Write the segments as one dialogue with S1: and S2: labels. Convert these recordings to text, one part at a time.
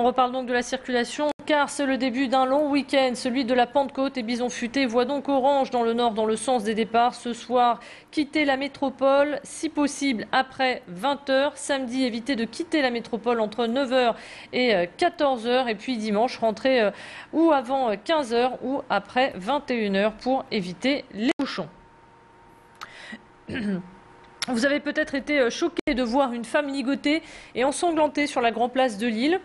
S1: On reparle donc de la circulation car c'est le début d'un long week-end, celui de la Pentecôte et Bison Futé voit donc orange dans le nord dans le sens des départs. Ce soir, quitter la métropole, si possible après 20h. Samedi, éviter de quitter la métropole entre 9h et 14h. Et puis dimanche, rentrer ou avant 15h ou après 21h pour éviter les bouchons. Vous avez peut-être été choqué de voir une femme ligotée et ensanglantée sur la grande place de Lille.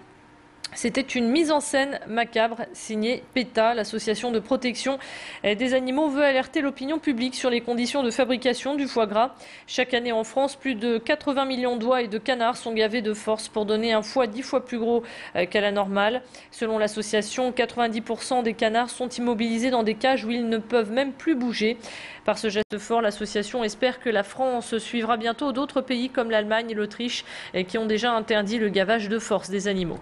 S1: C'était une mise en scène macabre signée PETA, l'association de protection des animaux veut alerter l'opinion publique sur les conditions de fabrication du foie gras. Chaque année en France, plus de 80 millions d'oies et de canards sont gavés de force pour donner un foie 10 fois plus gros qu'à la normale. Selon l'association, 90% des canards sont immobilisés dans des cages où ils ne peuvent même plus bouger. Par ce geste fort, l'association espère que la France suivra bientôt d'autres pays comme l'Allemagne et l'Autriche qui ont déjà interdit le gavage de force des animaux.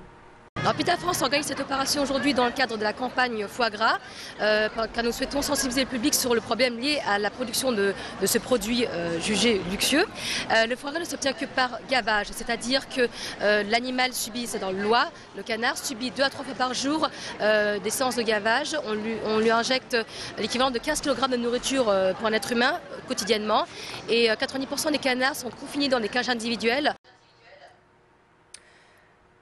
S2: Alors PETA France organise cette opération aujourd'hui dans le cadre de la campagne foie gras, car nous souhaitons sensibiliser le public sur le problème lié à la production de ce produit jugé luxueux. Le foie gras ne s'obtient que par gavage, c'est-à-dire que l'animal subit, c'est dans le Loir, le canard subit 2 à 3 fois par jour des séances de gavage. On lui injecte l'équivalent de 15 kg de nourriture pour un être humain quotidiennement, et 90% des canards sont confinés dans des cages individuelles.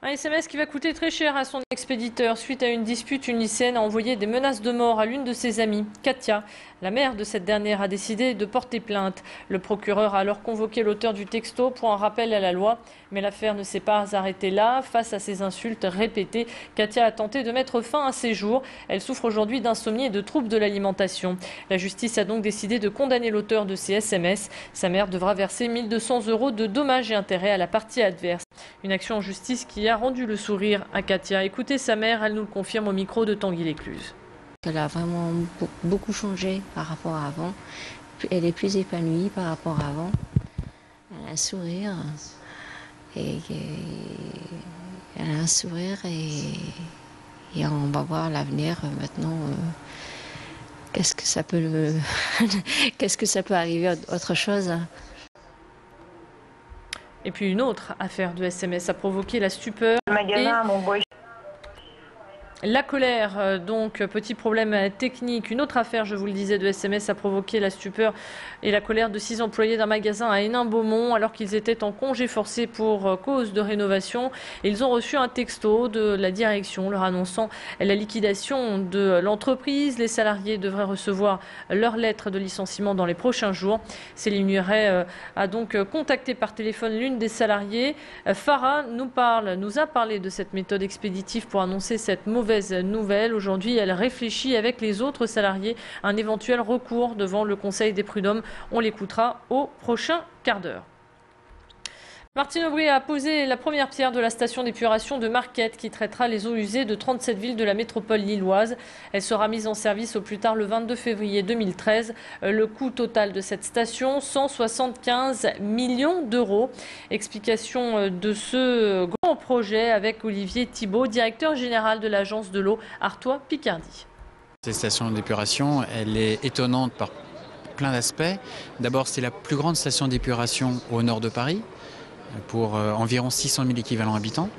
S1: Un SMS qui va coûter très cher à son expéditeur. Suite à une dispute, une lycéenne a envoyé des menaces de mort à l'une de ses amies, Katia. La mère de cette dernière a décidé de porter plainte. Le procureur a alors convoqué l'auteur du texto pour un rappel à la loi. Mais l'affaire ne s'est pas arrêtée là. Face à ces insultes répétées, Katia a tenté de mettre fin à ses jours. Elle souffre aujourd'hui d'insomnie et de troubles de l'alimentation. La justice a donc décidé de condamner l'auteur de ces SMS. Sa mère devra verser 1 200 € de dommages et intérêts à la partie adverse. Une action en justice qui a rendu le sourire à Katia. Écoutez sa mère, elle nous le confirme au micro de Tanguy Lécluse.
S3: Elle a vraiment beaucoup changé par rapport à avant. Elle est plus épanouie par rapport à avant. Elle a un sourire. Et on va voir l'avenir maintenant. Qu'est-ce que ça peut arriver autre chose?
S1: Et puis une autre affaire de SMS a provoqué la stupeur et la colère. Donc, petit problème technique. Une autre affaire, je vous le disais, de SMS a provoqué la stupeur et la colère de 6 employés d'un magasin à Hénin-Beaumont alors qu'ils étaient en congé forcé pour cause de rénovation. Ils ont reçu un texto de la direction leur annonçant la liquidation de l'entreprise. Les salariés devraient recevoir leur lettre de licenciement dans les prochains jours. Céline Nuret a donc contacté par téléphone l'une des salariées. Farah nous a parlé de cette méthode expéditive pour annoncer cette mauvaise nouvelle. Aujourd'hui, elle réfléchit avec les autres salariés à un éventuel recours devant le Conseil des prud'hommes. On l'écoutera au prochain quart d'heure. Martine Aubry a posé la première pierre de la station d'épuration de Marquette qui traitera les eaux usées de 37 villes de la métropole lilloise. Elle sera mise en service au plus tard le 22 février 2013. Le coût total de cette station, 175 millions d'euros. Explication de ce grand projet avec Olivier Thibault, directeur général de l'agence de l'eau Artois-Picardie.
S4: Cette station d'épuration, elle est étonnante par plein d'aspects. D'abord, c'est la plus grande station d'épuration au nord de Paris, pour environ 600 000 équivalents habitants.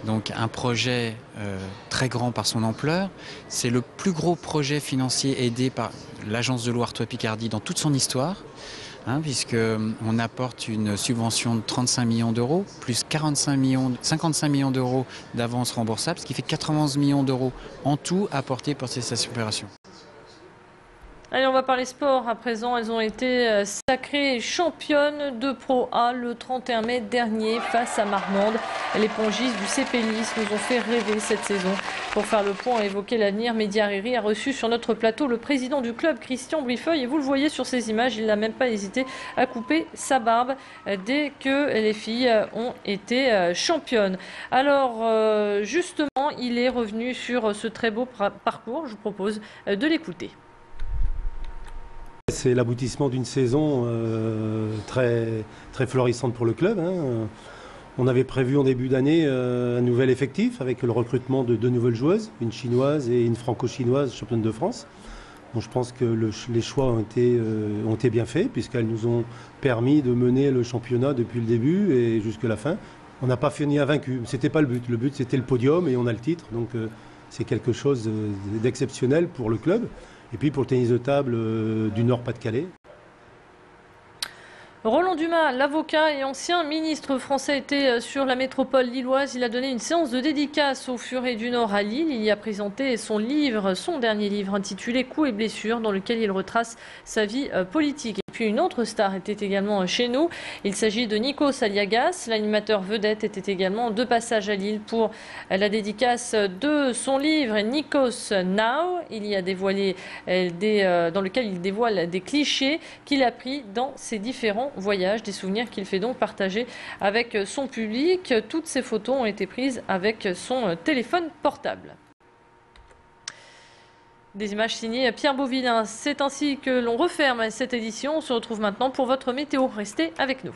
S4: Donc un projet très grand par son ampleur. C'est le plus gros projet financier aidé par l'agence de l'eau Artois-Picardie dans toute son histoire, puisqu'on apporte une subvention de 35 millions d'euros, plus 55 millions d'euros d'avance remboursable, ce qui fait 91 millions d'euros en tout apportés pour ces stations d'épuration.
S1: Allez, on va parler sport à présent. Elles ont été sacrées championnes de Pro A le 31 mai dernier face à Marmande. Les pongistes du CP Nice nous ont fait rêver cette saison. Pour faire le point et évoquer l'avenir, Mehdi Hariri a reçu sur notre plateau le président du club, Christian Brifeuille. Et vous le voyez sur ces images, il n'a même pas hésité à couper sa barbe dès que les filles ont été championnes. Alors, justement, il est revenu sur ce très beau parcours. Je vous propose de l'écouter.
S5: C'est l'aboutissement d'une saison très florissante pour le club. On avait prévu en début d'année un nouvel effectif avec le recrutement de 2 nouvelles joueuses, une chinoise et une franco-chinoise championne de France. Bon, je pense que les choix ont été bien faits puisqu'elles nous ont permis de mener le championnat depuis le début et jusqu'à la fin. On n'a pas fini invaincu. C'était pas le but. Le but, c'était le podium et on a le titre. Donc, c'est quelque chose d'exceptionnel pour le club et puis pour le tennis de table du Nord-Pas-de-Calais.
S1: Roland Dumas, l'avocat et ancien ministre français, était sur la métropole lilloise. Il a donné une séance de dédicace aux Furets du Nord à Lille. Il y a présenté son dernier livre intitulé Coups et blessures, dans lequel il retrace sa vie politique. Et puis une autre star était également chez nous. Il s'agit de Nikos Aliagas. L'animateur vedette était également de passage à Lille pour la dédicace de son livre Nikos Now. Il y a dévoilé dans lequel il dévoile des clichés qu'il a pris dans ses différents voyages, des souvenirs qu'il fait donc partager avec son public. Toutes ces photos ont été prises avec son téléphone portable. Des images signées Pierre Beauvillain. C'est ainsi que l'on referme cette édition. On se retrouve maintenant pour votre météo. Restez avec nous.